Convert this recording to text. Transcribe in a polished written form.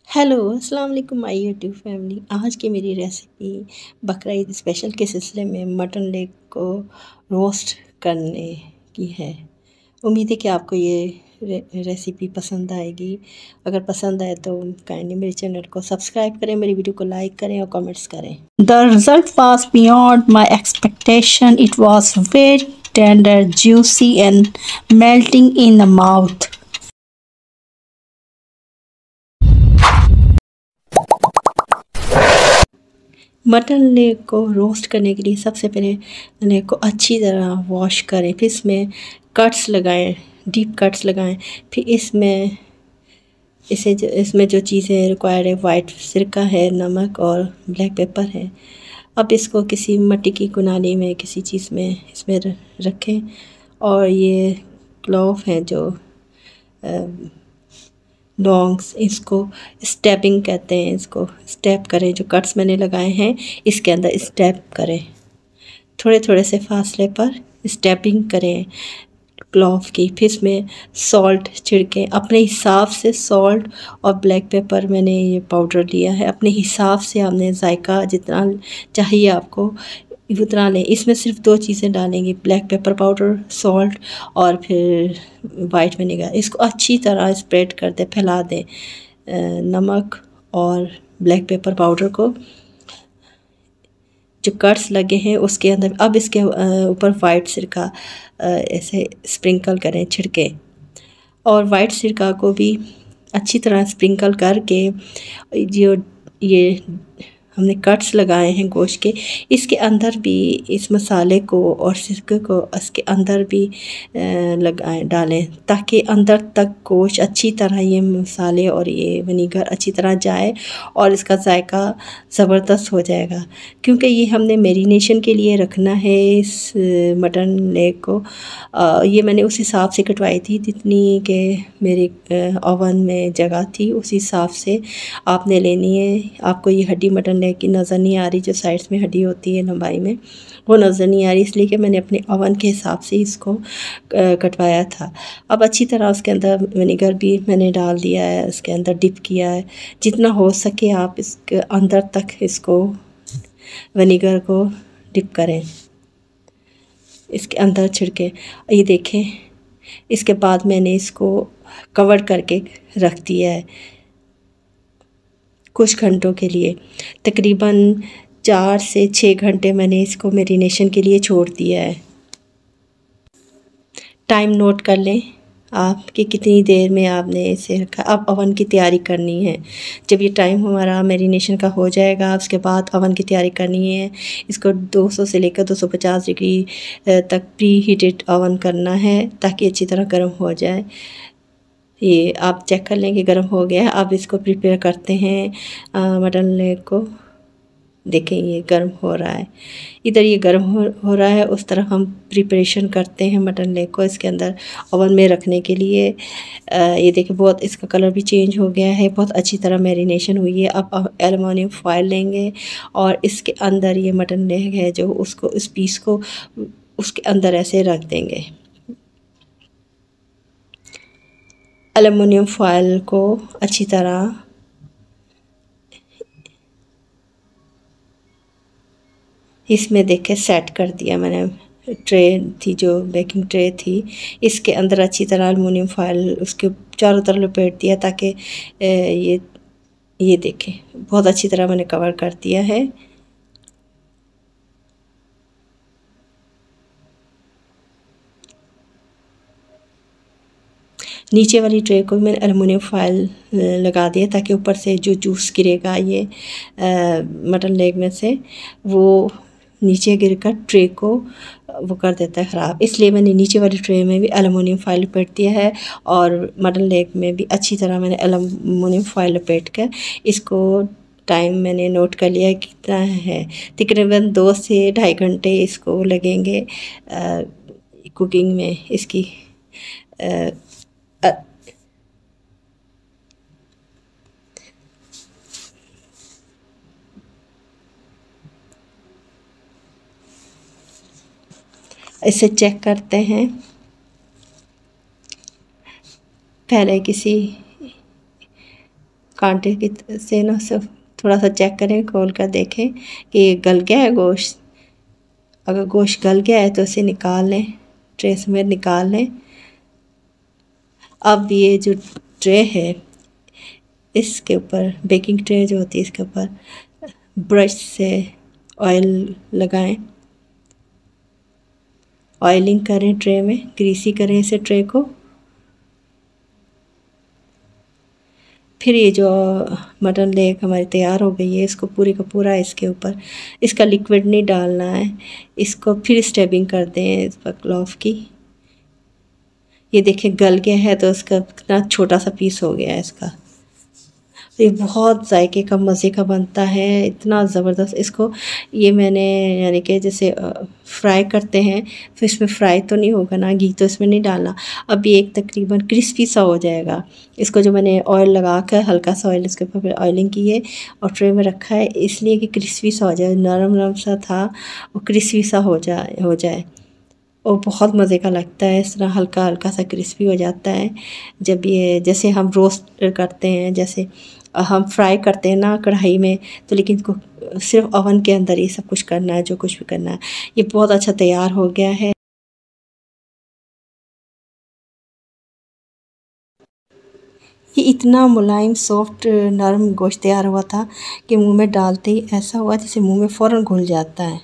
Hello अस्सलाम वालेकुम my YouTube family. आज की मेरी रेसिपी बकरा ईद स्पेशल के सिलसिले में मटन लेग को रोस्ट करने की है। उम्मीद है कि आपको ये रेसिपी पसंद आएगी। अगर पसंद आए तो काइंडली मेरे चैनल को सब्सक्राइब करें, मेरी वीडियो को लाइक करें और कमेंट्स करें। The result was beyond my expectation. It was very tender, juicy and melting in the mouth. Mutton leg को रोस्ट करने के लिए सबसे पहले लेग को अच्छी तरह वॉश करें, फिर इसमें कट्स लगाएं, डीप कट्स लगाएं। फिर इसमें जो चीज़ें रिक्वायर्ड है, वाइट सिरका है, नमक और ब्लैक पेपर है। अब इसको किसी मिट्टी की कुनाली में किसी चीज़ में इसमें रखें और ये क्लोव है जो लॉन्ग्स, इसको स्टेपिंग कहते हैं। इसको स्टेप करें, जो कट्स मैंने लगाए हैं इसके अंदर स्टेप करें, थोड़े थोड़े से फासले पर स्टेपिंग करें क्लॉव की। फिर इसमें सॉल्ट छिड़कें अपने हिसाब से। सॉल्ट और ब्लैक पेपर मैंने ये पाउडर लिया है, अपने हिसाब से आपने जायका जितना चाहिए आपको उतना लें। इसमें सिर्फ दो चीज़ें डालेंगे, ब्लैक पेपर पाउडर, सॉल्ट और फिर वाइट विनेगर। इसको अच्छी तरह स्प्रेड कर दें, फैला दें नमक और ब्लैक पेपर पाउडर को जो कट्स लगे हैं उसके अंदर। अब इसके ऊपर वाइट सिरका ऐसे स्प्रिंकल करें, छिड़के, और वाइट सिरका को भी अच्छी तरह स्प्रिंकल करके जो ये हमने कट्स लगाए हैं गोश्त के, इसके अंदर भी इस मसाले को और सिरके को इसके अंदर भी लगाएं, डालें, ताकि अंदर तक गोश्त अच्छी तरह ये मसाले और ये विनीगर अच्छी तरह जाए और इसका जायका ज़बरदस्त हो जाएगा। क्योंकि ये हमने मैरिनेशन के लिए रखना है इस मटन लेग को। ये मैंने उस हिसाब से कटवाई थी जितनी के मेरे ओवन में जगह थी, उस हिसाब से आपने लेनी है। आपको ये हड्डी मटन लेग की नज़र नहीं आ रही, जो साइड्स में हड्डी होती है लंबाई में, वो नज़र नहीं आ रही, इसलिए कि मैंने अपने ओवन के हिसाब से इसको कटवाया था। अब अच्छी तरह उसके अंदर विनेगर भी मैंने डाल दिया है, उसके अंदर डिप किया है। जितना हो सके आप इसके अंदर तक इसको विनेगर को डिप करें, इसके अंदर छिड़के। ये देखें, इसके बाद मैंने इसको कवर करके रख दिया है कुछ घंटों के लिए। तकरीबन 4 से 6 घंटे मैंने इसको मैरिनेशन के लिए छोड़ दिया है। टाइम नोट कर लें आप कि कितनी देर में आपने इसे रखा। अब ओवन की तैयारी करनी है। जब ये टाइम हमारा मैरिनेशन का हो जाएगा, उसके बाद ओवन की तैयारी करनी है। इसको 200 से लेकर 250 डिग्री तक प्री हीटेड ओवन करना है ताकि अच्छी तरह गर्म हो जाए। ये आप चेक कर लें कि गर्म हो गया है। अब इसको प्रिपेयर करते हैं मटन लेग को। देखें ये गर्म हो रहा है, इधर ये गर्म हो रहा है, उस तरफ हम प्रिपरेशन करते हैं मटन लेग को इसके अंदर ओवन में रखने के लिए। ये देखिए बहुत इसका कलर भी चेंज हो गया है, बहुत अच्छी तरह मैरिनेशन हुई है। अब एलुमिनियम फॉयल लेंगे और इसके अंदर ये मटन लेग है जो उसको इस पीस को उसके अंदर ऐसे रख देंगे। एलुमिनियम फॉयल को अच्छी तरह इसमें देखे सेट कर दिया मैंने। ट्रे थी जो बेकिंग ट्रे थी, इसके अंदर अच्छी तरह एलुमिनियम फॉयल उसके चारों तरफ लपेट दिया ताकि ये देखें बहुत अच्छी तरह मैंने कवर कर दिया है। नीचे वाली ट्रे को मैंने एलुमिनियम फॉयल लगा दिया ताकि ऊपर से जो जूस गिरेगा ये मटन लेग में से वो नीचे गिरकर ट्रे को वो कर देता है ख़राब। इसलिए मैंने नीचे वाली ट्रे में भी एलुमिनियम फॉयल लपेट दिया है और मटन लेग में भी अच्छी तरह मैंने एलुमिनियम फॉयल लपेट कर इसको टाइम मैंने नोट कर लिया कितना है। तकरीबन 2 से ढाई घंटे इसको लगेंगे कुकिंग में इसकी। इसे चेक करते हैं। पहले किसी कांटे की से ना सब थोड़ा सा चेक करें, खोल कर देखें कि गल गया है गोश्त। अगर गोश्त गल गया है तो इसे निकाल लें, ट्रे में निकाल लें। अब ये जो ट्रे है इसके ऊपर, बेकिंग ट्रे जो होती है इसके ऊपर ब्रश से ऑयल लगाएं, ऑयलिंग करें, ट्रे में ग्रीसी करें इसे ट्रे को। फिर ये जो मटन लेग हमारी तैयार हो गई है, इसको पूरी का पूरा इसके ऊपर, इसका लिक्विड नहीं डालना है, इसको फिर स्टेबिंग कर दें इस पर क्लॉथ की। ये देखिए गल गया है तो इसका कितना छोटा सा पीस हो गया है इसका। ये बहुत जायके का, मज़े का बनता है, इतना ज़बरदस्त। इसको ये मैंने यानी कि जैसे फ्राई करते हैं तो इसमें फ्राई तो नहीं होगा ना, घी तो इसमें नहीं डालना। अब ये एक तकरीबन क्रिस्पी सा हो जाएगा। इसको जो मैंने ऑयल लगा कर हल्का सा ऑयल इसके ऊपर ऑयलिंग की है और ट्रे में रखा है, इसलिए कि क्रिस्पी सा हो जाए, नरम नरम सा था और क्रिस्पी सा हो जाए और बहुत मज़े का लगता है। इस तरह हल्का हल्का सा क्रिस्पी हो जाता है जब ये, जैसे हम रोस्ट करते हैं, जैसे हम फ्राई करते हैं ना कढ़ाई में, तो लेकिन इसको सिर्फ ओवन के अंदर ये सब कुछ करना है, जो कुछ भी करना है। ये बहुत अच्छा तैयार हो गया है। ये इतना मुलायम सॉफ्ट नरम गोश्त तैयार हुआ था कि मुंह में डालते ही ऐसा हुआ जैसे मुंह में फ़ौरन घुल जाता है।